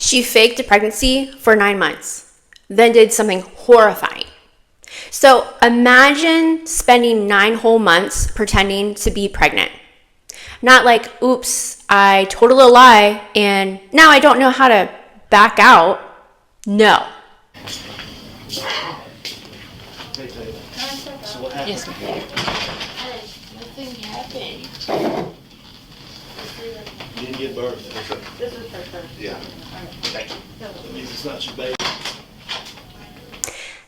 She faked a pregnancy for 9 months, then did something horrifying. So imagine spending 9 whole months pretending to be pregnant. Not like, oops, I told a little lie and now I don't know how to back out. No. So what happened? Yes, nothing happened. You didn't give birth. This is for sure. Yeah. Thank you. That means it's not your baby.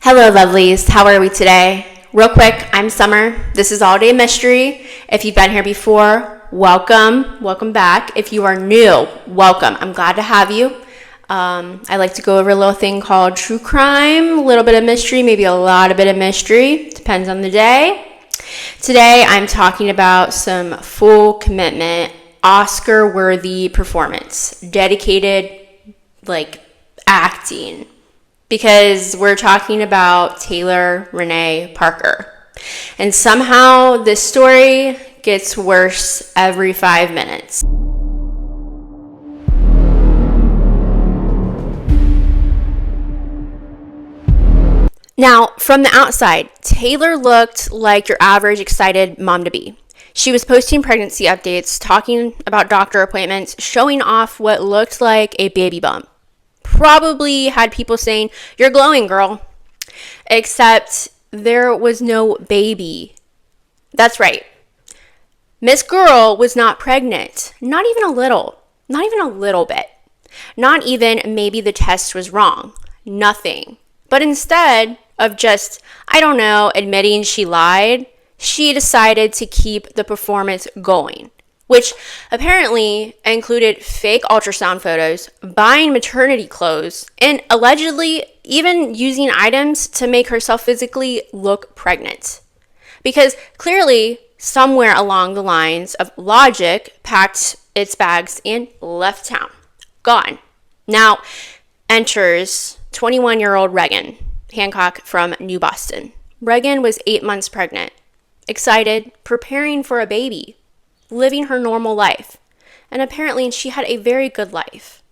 Hello, lovelies. How are we today? Real quick, I'm Summer. This is All Day Mystery. If you've been here before, welcome. Welcome back. If you are new, welcome. I'm glad to have you. I like to go over a little thing called true crime, a little bit of mystery, maybe a lot of bit of mystery. Depends on the day. Today, I'm talking about some full commitment, Oscar-worthy performance, dedicated, acting, because we're talking about Taylor Renee Parker. And somehow this story gets worse every 5 minutes. Now, from the outside, Taylor looked like your average excited mom-to-be. She was posting pregnancy updates, talking about doctor appointments, showing off what looked like a baby bump. Probably had people saying, "You're glowing, girl." Except there was no baby. That's right. Miss Girl was not pregnant. Not even a little. Not even a little bit. Not even maybe the test was wrong. Nothing. But instead of just, admitting she lied, she decided to keep the performance going, which apparently included fake ultrasound photos, buying maternity clothes, and allegedly even using items to make herself physically look pregnant. Because clearly, somewhere along the lines of logic, packed its bags and left town. Gone. Now enters 21-year-old Reagan Hancock from New Boston. Reagan was 8 months pregnant, excited, preparing for a baby, living her normal life, and apparently she had a very good life.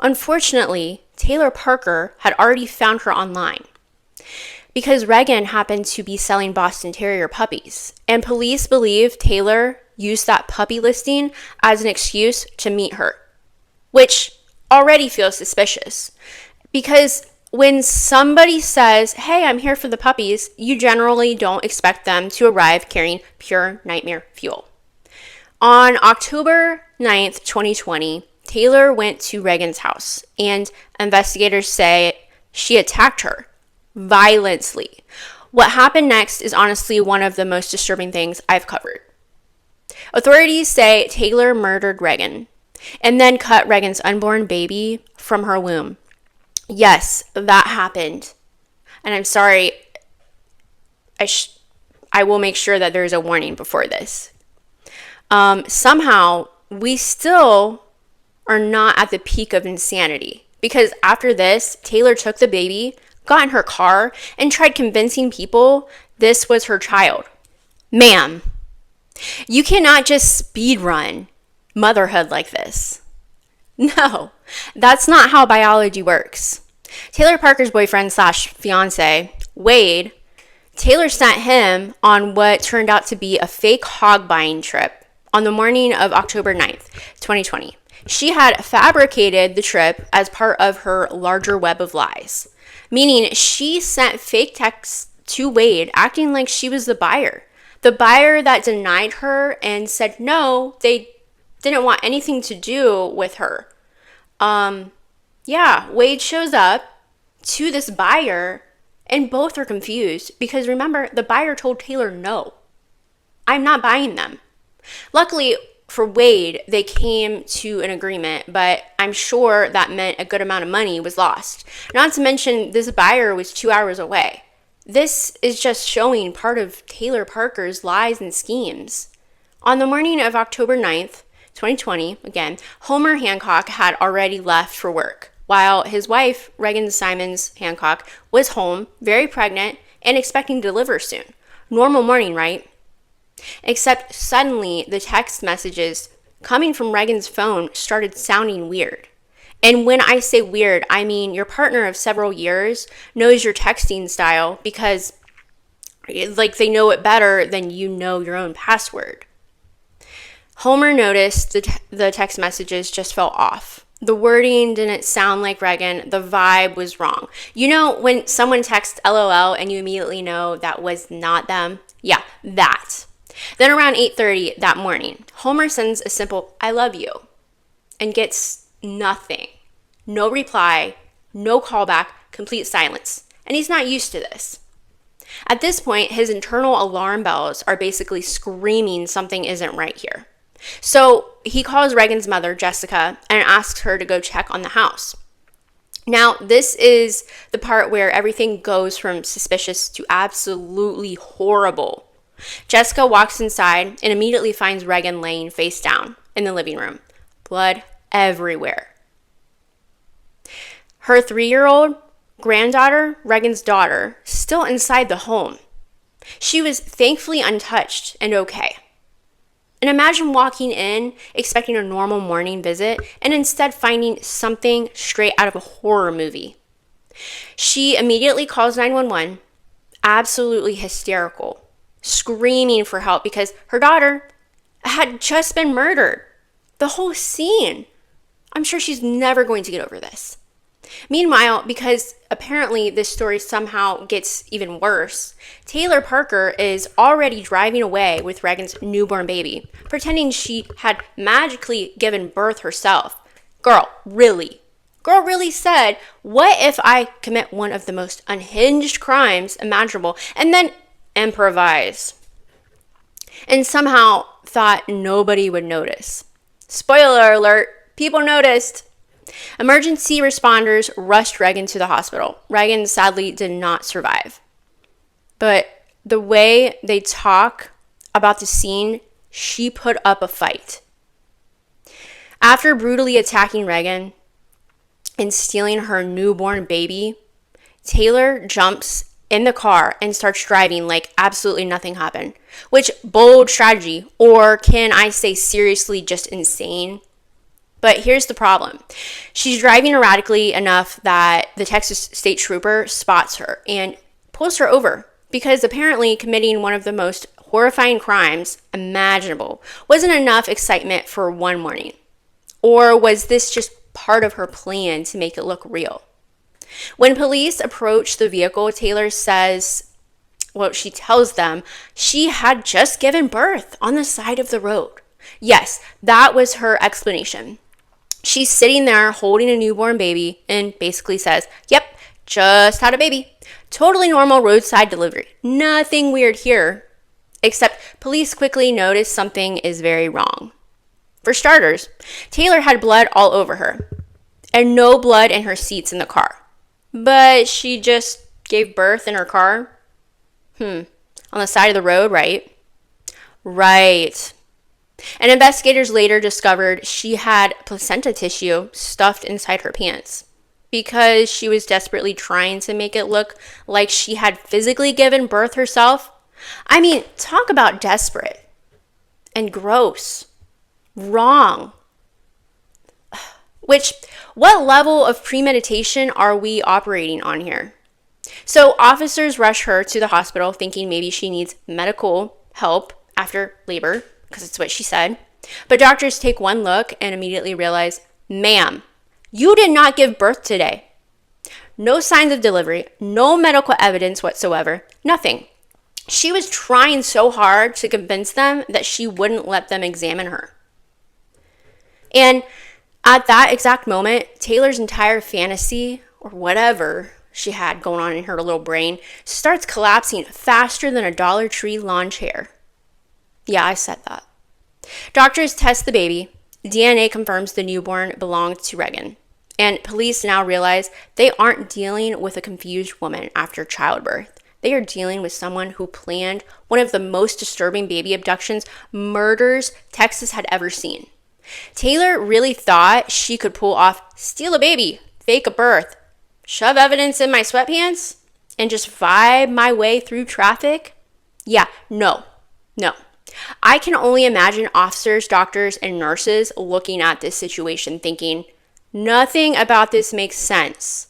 Unfortunately, Taylor Parker had already found her online because Reagan happened to be selling Boston Terrier puppies, and police believe Taylor used that puppy listing as an excuse to meet her, which already feels suspicious because when somebody says, "Hey, I'm here for the puppies," you generally don't expect them to arrive carrying pure nightmare fuel. On October 9th, 2020, Taylor went to Reagan's house, and investigators say she attacked her violently. What happened next is honestly one of the most disturbing things I've covered. Authorities say Taylor murdered Reagan and then cut Reagan's unborn baby from her womb. Yes, that happened. And I'm sorry, I will make sure that there's a warning before this. Somehow, we still are not at the peak of insanity. Because after this, Taylor took the baby, got in her car, and tried convincing people this was her child. Ma'am, you cannot just speed run motherhood like this. No, that's not how biology works. Taylor Parker's boyfriend / fiance, Wade, Taylor sent him on what turned out to be a fake hog-buying trip on the morning of October 9th, 2020. She had fabricated the trip as part of her larger web of lies, meaning she sent fake texts to Wade acting like she was the buyer that denied her and said no, they didn't want anything to do with her. Wade shows up to this buyer and both are confused because remember, the buyer told Taylor, "No, I'm not buying them." Luckily for Wade, they came to an agreement, but I'm sure that meant a good amount of money was lost. Not to mention, this buyer was 2 hours away. This is just showing part of Taylor Parker's lies and schemes. On the morning of October 9th, 2020, again, Homer Hancock had already left for work, while his wife, Reagan Simons Hancock, was home, very pregnant, and expecting to deliver soon. Normal morning, right? Except suddenly, the text messages coming from Reagan's phone started sounding weird. And when I say weird, I mean your partner of several years knows your texting style because like they know it better than you know your own password. Homer noticed the text messages just felt off. The wording didn't sound like Reagan. The vibe was wrong. You know when someone texts LOL and you immediately know that was not them? Yeah, that. Then around 8:30 that morning, Homer sends a simple "I love you" and gets nothing. No reply, no callback, complete silence. And he's not used to this. At this point, his internal alarm bells are basically screaming something isn't right here. So he calls Reagan's mother, Jessica, and asks her to go check on the house. Now, this is the part where everything goes from suspicious to absolutely horrible. Jessica walks inside and immediately finds Reagan laying face down in the living room. Blood everywhere. Her 3-year-old granddaughter, Reagan's daughter, still inside the home. She was thankfully untouched and okay. And imagine walking in expecting a normal morning visit and instead finding something straight out of a horror movie. She immediately calls 911, absolutely hysterical, screaming for help because her daughter had just been murdered. The whole scene. I'm sure she's never going to get over this. Meanwhile, because apparently this story somehow gets even worse, Taylor Parker is already driving away with Reagan's newborn baby, pretending she had magically given birth herself. Girl really said, what if I commit one of the most unhinged crimes imaginable and then improvise? And somehow thought nobody would notice. Spoiler alert, people noticed. Emergency responders rushed Reagan to the hospital. Reagan sadly did not survive. But the way they talk about the scene, she put up a fight. After brutally attacking Reagan and stealing her newborn baby, Taylor jumps in the car and starts driving like absolutely nothing happened. Which bold strategy, or can I say seriously just insane? But here's the problem. She's driving erratically enough that the Texas state trooper spots her and pulls her over because apparently committing one of the most horrifying crimes imaginable wasn't enough excitement for one morning. Or was this just part of her plan to make it look real? When police approach the vehicle, Taylor she tells them she had just given birth on the side of the road. Yes, that was her explanation. She's sitting there holding a newborn baby and basically says, yep, just had a baby. Totally normal roadside delivery. Nothing weird here. Except police quickly notice something is very wrong. For starters, Taylor had blood all over her and no blood in her seats in the car. But she just gave birth in her car? On the side of the road, right? Right. And investigators later discovered she had placenta tissue stuffed inside her pants because she was desperately trying to make it look like she had physically given birth herself. I mean, talk about desperate and gross. Wrong. What level of premeditation are we operating on here? So officers rush her to the hospital thinking maybe she needs medical help after labor, because it's what she said. But doctors take one look and immediately realize, ma'am, you did not give birth today. No signs of delivery, no medical evidence whatsoever, nothing. She was trying so hard to convince them that she wouldn't let them examine her. And at that exact moment, Taylor's entire fantasy, or whatever she had going on in her little brain, starts collapsing faster than a Dollar Tree lawn chair. Yeah, I said that. Doctors test the baby. DNA confirms the newborn belonged to Reagan. And police now realize they aren't dealing with a confused woman after childbirth. They are dealing with someone who planned one of the most disturbing baby abductions murders Texas had ever seen. Taylor really thought she could pull off steal a baby, fake a birth, shove evidence in my sweatpants, and just vibe my way through traffic? Yeah, no. I can only imagine officers, doctors, and nurses looking at this situation thinking, Nothing about this makes sense.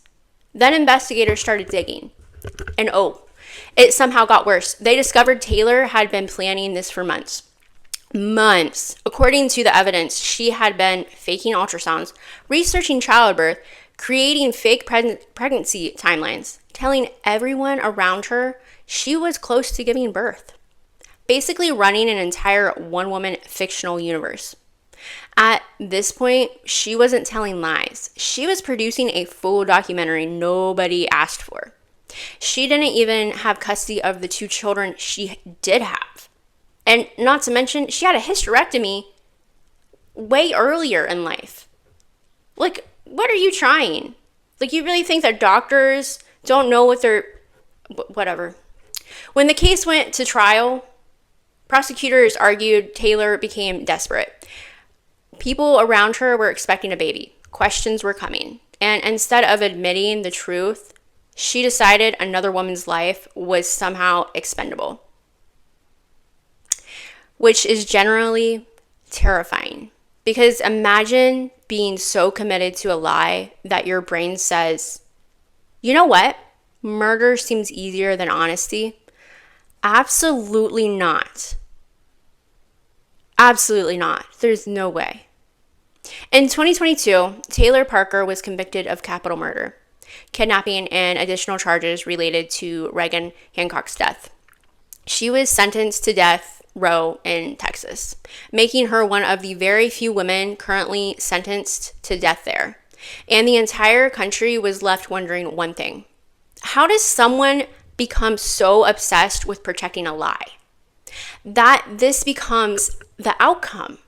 Then investigators started digging. And it somehow got worse. They discovered Taylor had been planning this for months. Months. According to the evidence, she had been faking ultrasounds, researching childbirth, creating fake pregnancy timelines, telling everyone around her she was close to giving birth. Basically running an entire one-woman fictional universe. At this point, she wasn't telling lies. She was producing a full documentary nobody asked for. She didn't even have custody of the 2 children she did have. And not to mention, she had a hysterectomy way earlier in life. Like, what are you trying? Like, you really think that doctors don't know what they're... Whatever. When the case went to trial, prosecutors argued Taylor became desperate. People around her were expecting a baby. Questions were coming. And instead of admitting the truth, she decided another woman's life was somehow expendable. Which is generally terrifying. Because imagine being so committed to a lie that your brain says, you know what? Murder seems easier than honesty. Absolutely not. Absolutely not. There's no way. In 2022, Taylor Parker was convicted of capital murder, kidnapping, and additional charges related to Reagan Hancock's death. She was sentenced to death row in Texas, making her one of the very few women currently sentenced to death there. And the entire country was left wondering one thing. How does someone become so obsessed with protecting a lie that this becomes the outcome?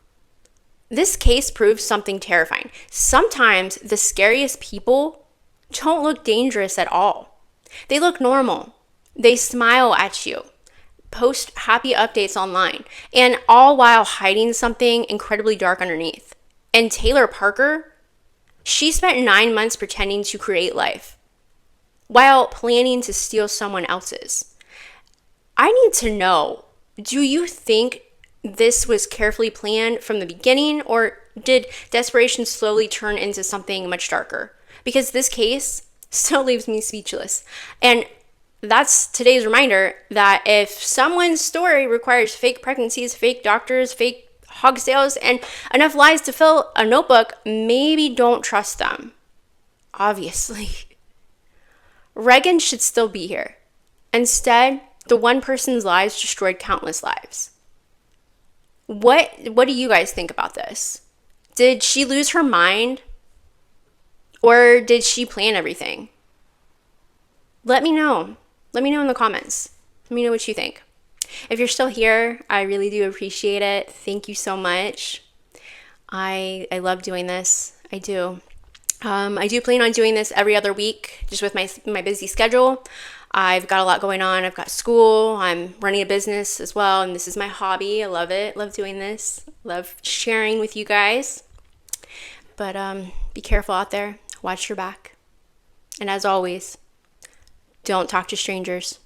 This case proves something terrifying. Sometimes the scariest people don't look dangerous at all. They look normal. They smile at you, post happy updates online, and all while hiding something incredibly dark underneath. And Taylor Parker, she spent 9 months pretending to create life while planning to steal someone else's. I need to know, do you think this was carefully planned from the beginning, or did desperation slowly turn into something much darker? Because this case still leaves me speechless. And that's today's reminder that if someone's story requires fake pregnancies, fake doctors, fake hog sales, and enough lies to fill a notebook, maybe don't trust them. Obviously. Reagan should still be here. Instead, the one person's lies destroyed countless lives. What do you guys think about this? Did she lose her mind? Or did she plan everything? Let me know. Let me know in the comments. Let me know what you think. If you're still here, I really do appreciate it. Thank you so much. I love doing this. I do. I do plan on doing this every other week, just with my busy schedule. I've got a lot going on. I've got school. I'm running a business as well, and this is my hobby. I love it. Love doing this. Love sharing with you guys. But be careful out there. Watch your back. And as always, don't talk to strangers.